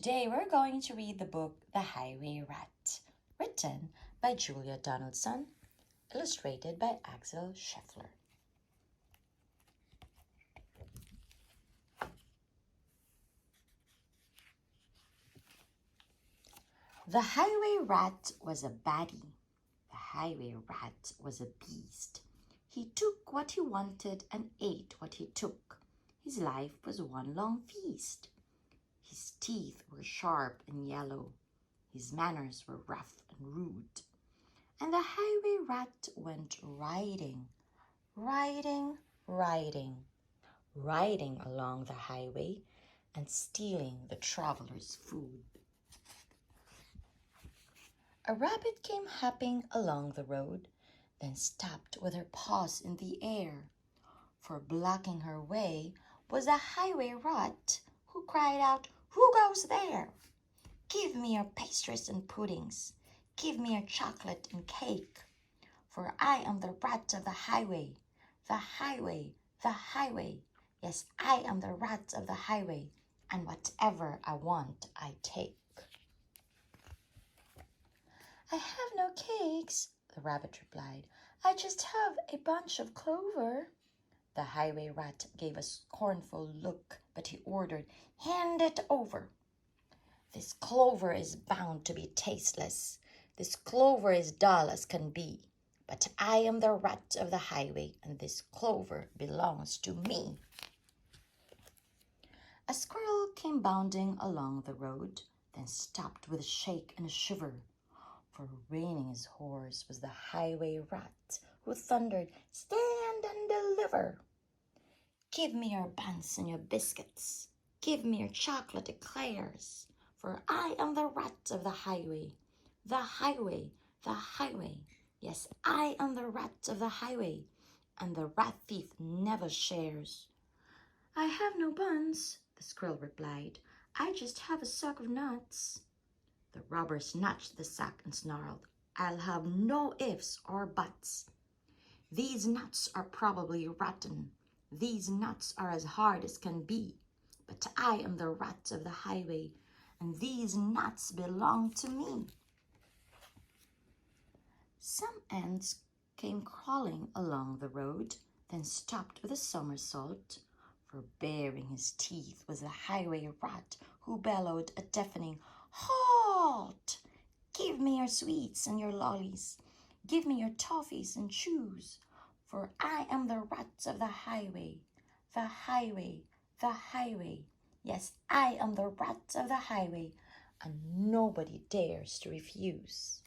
Today we're going to read the book The Highway Rat, written by Julia Donaldson, illustrated by Axel Scheffler. The highway rat was a baddie. The highway rat was a beast. He took what he wanted and ate what he took. His life was one long feast. His teeth were sharp and yellow. His manners were rough and rude. And the highway rat went riding along the highway and stealing the travelers' food. A rabbit came hopping along the road, then stopped with her paws in the air. For blocking her way was a highway rat who cried out, "Who goes there? Give me your pastries and puddings. Give me your chocolate and cake. For I am the rat of the highway, the highway, the highway. Yes, I am the rat of the highway, and whatever I want, I take." "I have no cakes," the rabbit replied. "I just have a bunch of clover." The highway rat gave a scornful look, but he ordered, "Hand it over. This clover is bound to be tasteless. This clover is dull as can be. But I am the rat of the highway, and this clover belongs to me." A squirrel came bounding along the road, then stopped with a shake and a shiver. For reining his horse was the highway rat, who thundered, "Stand and deliver. Give me your buns and your biscuits. Give me your chocolate eclairs. For I am the rat of the highway, the highway, the highway. Yes, I am the rat of the highway, and the rat thief never shares." "I have no buns," the squirrel replied. "I just have a sack of nuts." The robber snatched the sack and snarled, "I'll have no ifs or buts. These nuts are probably rotten. These nuts are as hard as can be. But I am the rat of the highway, and these nuts belong to me." Some ants came crawling along the road, then stopped with a somersault. For baring his teeth was the highway rat, who bellowed a deafening, "Halt! Give me your sweets and your lollies. Give me your toffees and chews. For I am the rat of the highway, the highway, the highway. Yes, I am the rat of the highway, and nobody dares to refuse."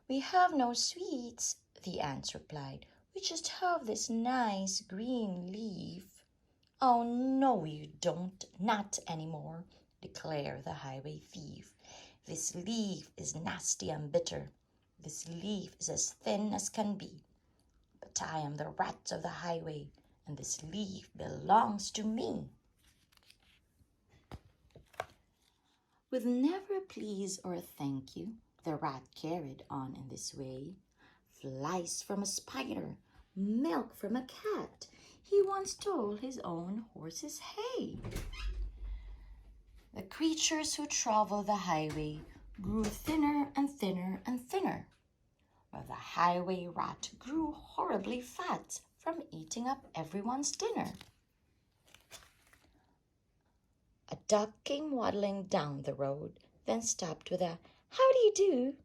"We have no sweets," the ants replied. "We just have this nice green leaf." "Oh, no, you don't, not anymore," declared the highway thief. "This leaf is nasty and bitter. This leaf is as thin as can be. But I am the rat of the highway, and this leaf belongs to me." With never a please or a thank you, the rat carried on in this way. Flies from a spider, milk from a cat, he once stole his own horse's hay. The creatures who travel the highway grew thinner and thinner and thinner, while the highway rat grew horribly fat from eating up everyone's dinner. A duck came waddling down the road, then stopped with a "How do you do?"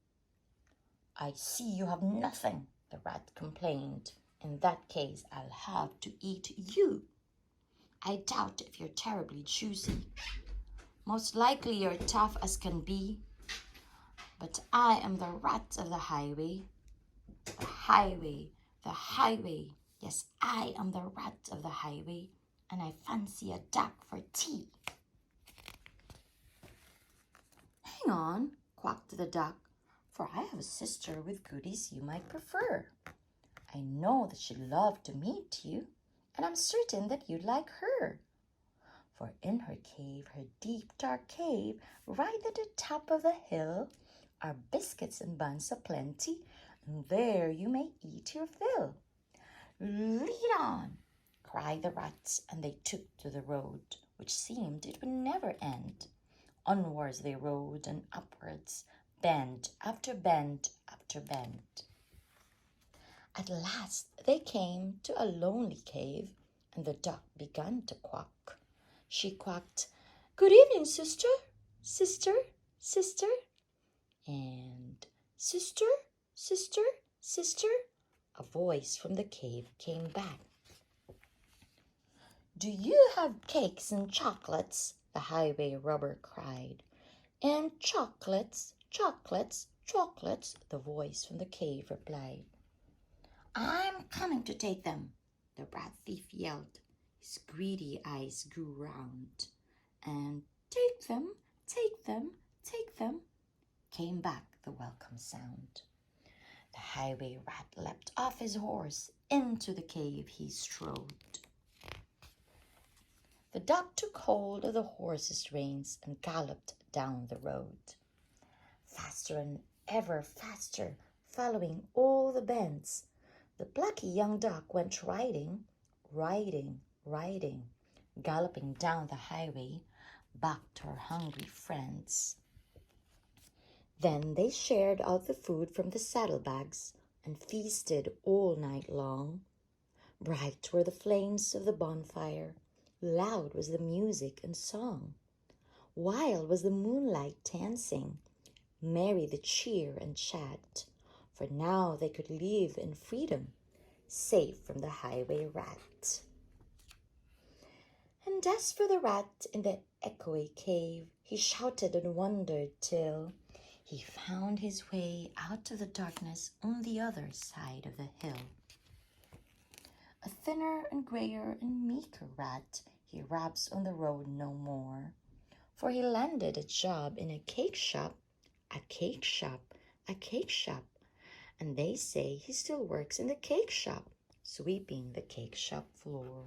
"I see you have nothing," the rat complained. "In that case, I'll have to eat you. I doubt if you're terribly juicy. Most likely you're tough as can be. But I am the rat of the highway, the highway, the highway. Yes, I am the rat of the highway, and I fancy a duck for tea." "Hang on," quacked the duck, "for I have a sister with goodies you might prefer. I know that she'd love to meet you, and I'm certain that you'd like her. For in her cave, her deep dark cave, right at the top of the hill, are biscuits and buns aplenty, and there you may eat your fill." "Lead on!" cried the rats, and they took to the road which seemed it would never end. Onwards they rode and upwards, bend after bend after bend. At last they came to a lonely cave, and the duck began to quack. She quacked, "Good evening, sister, sister, sister." And "Sister, sister, sister," a voice from the cave came back. "Do you have cakes and chocolates?" the highway robber cried. "And chocolates, chocolates, chocolates," the voice from the cave replied. "I'm coming to take them," the rat thief yelled. His greedy eyes grew round. And "Take them, take them, take them," came back the welcome sound. The highway rat leapt off his horse. Into the cave he strode. The duck took hold of the horse's reins and galloped down the road. Faster and ever faster, following all the bends, the plucky young duck went riding, riding, riding, galloping down the highway, back to her hungry friends. Then they shared out the food from the saddlebags and feasted all night long. Bright were the flames of the bonfire, loud was the music and song. Wild was the moonlight dancing, merry the cheer and chat, for now they could live in freedom, safe from the highway rat. And as for the rat in the echoey cave, he shouted and wondered till he found his way out of the darkness on the other side of the hill. A thinner and grayer and meeker rat, he raps on the road no more, for he landed a job in a cake shop, a cake shop, a cake shop, and they say he still works in the cake shop, sweeping the cake shop floor.